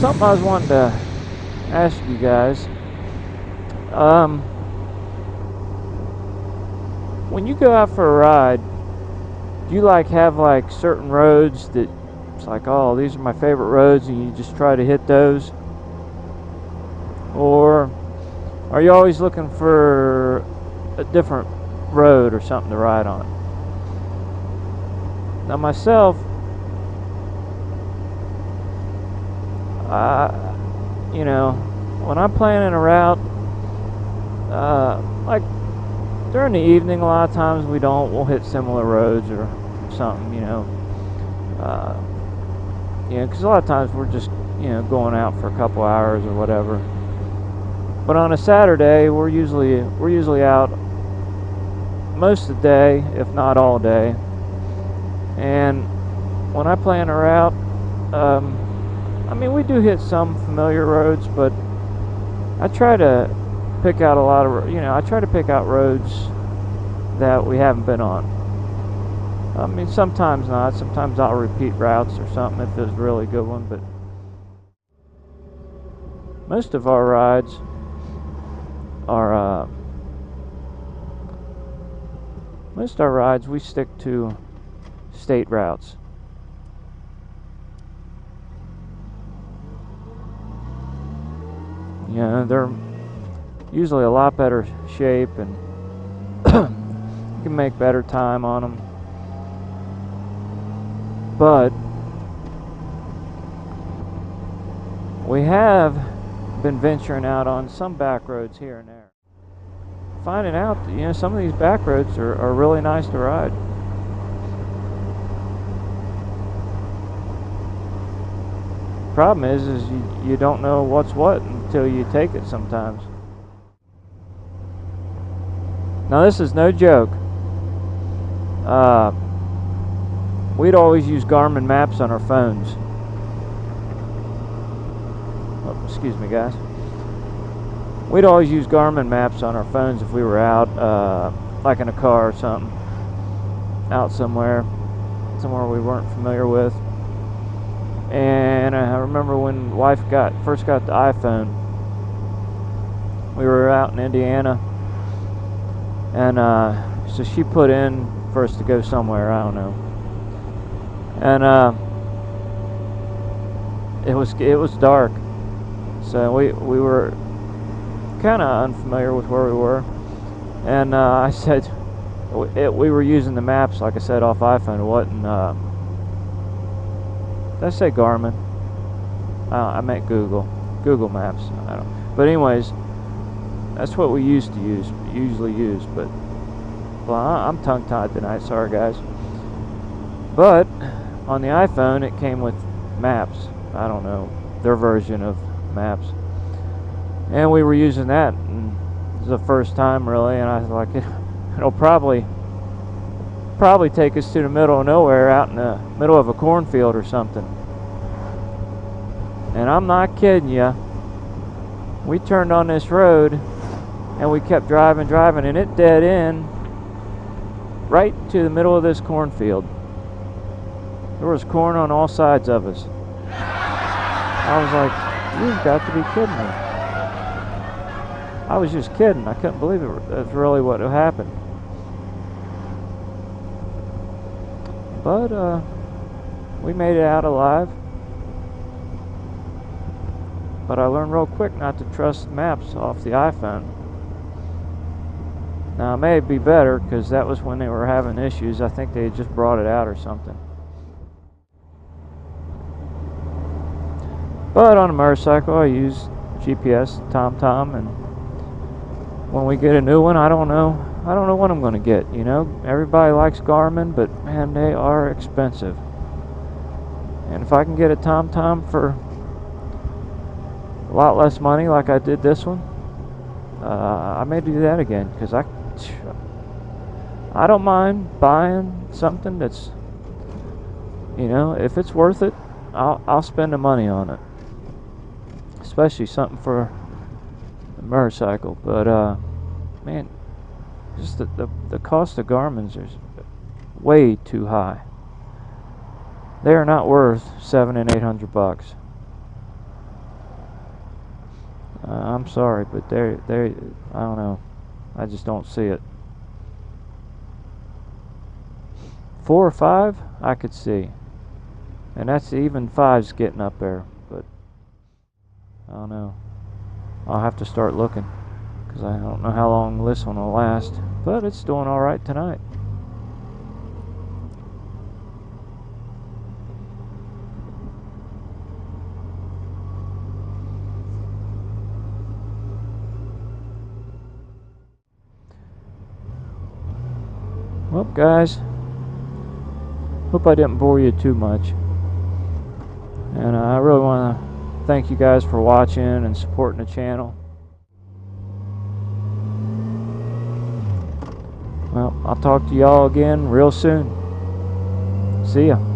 something I was wanting to ask you guys. When you go out for a ride, do you like have like certain roads that it's like, oh, these are my favorite roads, and you just try to hit those? Or are you always looking for a different road or something to ride on? Now myself, you know, when I'm planning a route, like during the evening, a lot of times we'll hit similar roads or something, you know, because a lot of times we're just, you know, going out for a couple hours or whatever. But on a Saturday, we're usually out most of the day, if not all day. And when I plan a route, I mean, we do hit some familiar roads, but I try to pick out I try to pick out roads that we haven't been on. I mean, sometimes not. Sometimes I'll repeat routes or something if it's a really good one, but most of our rides we stick to state routes. You know, they're usually a lot better shape, and you can make better time on them. But we have been venturing out on some back roads here and there, finding out that, you know, some of these back roads are really nice to ride. Problem is you don't know what's what until you take it sometimes. Now this is no joke. We'd always use Garmin maps on our phones. Oh, excuse me, guys. We'd always use Garmin maps on our phones if we were out, like in a car or something, out somewhere we weren't familiar with. And I remember when wife first got the iPhone, we were out in Indiana, and so she put in for us to go somewhere, I don't know, and it was dark, so we were kind of unfamiliar with where we were, and I said we were using the maps, like I said, off iPhone. It wasn't did I say Garmin? I meant Google Maps. I don't. But anyways, that's what we usually use. But well, I'm tongue-tied tonight. Sorry, guys. But on the iPhone, it came with Maps. I don't know, their version of Maps, and we were using that. And it was the first time, really. And I was like, it'll probably take us to the middle of nowhere, out in the middle of a cornfield or something. And I'm not kidding you. We turned on this road and we kept driving, and it dead end right to the middle of this cornfield. There was corn on all sides of us. I was like, you've got to be kidding me. I was just kidding. I couldn't believe it. That's really what happened. But we made it out alive. But I learned real quick not to trust maps off the iPhone. Now it may be better, because that was when they were having issues. I think they had just brought it out or something. But on a motorcycle, I use GPS, TomTom, and when we get a new one, I don't know what I'm going to get. You know, everybody likes Garmin, but man, they are expensive. And if I can get a TomTom for a lot less money, like I did this one, I may do that again, because I don't mind buying something that's, you know, if it's worth it, I'll spend the money on it, especially something for a motorcycle. But man, just the cost of Garmin's is way too high. They are not worth $700 and $800. I'm sorry, but I don't know. I just don't see it. 4 or 5, I could see. And that's even 5's getting up there, but I don't know. I'll have to start looking, because I don't know how long this one will last, but it's doing alright tonight. Well, guys, hope I didn't bore you too much. And I really want to thank you guys for watching and supporting the channel. Well, I'll talk to y'all again real soon. See ya.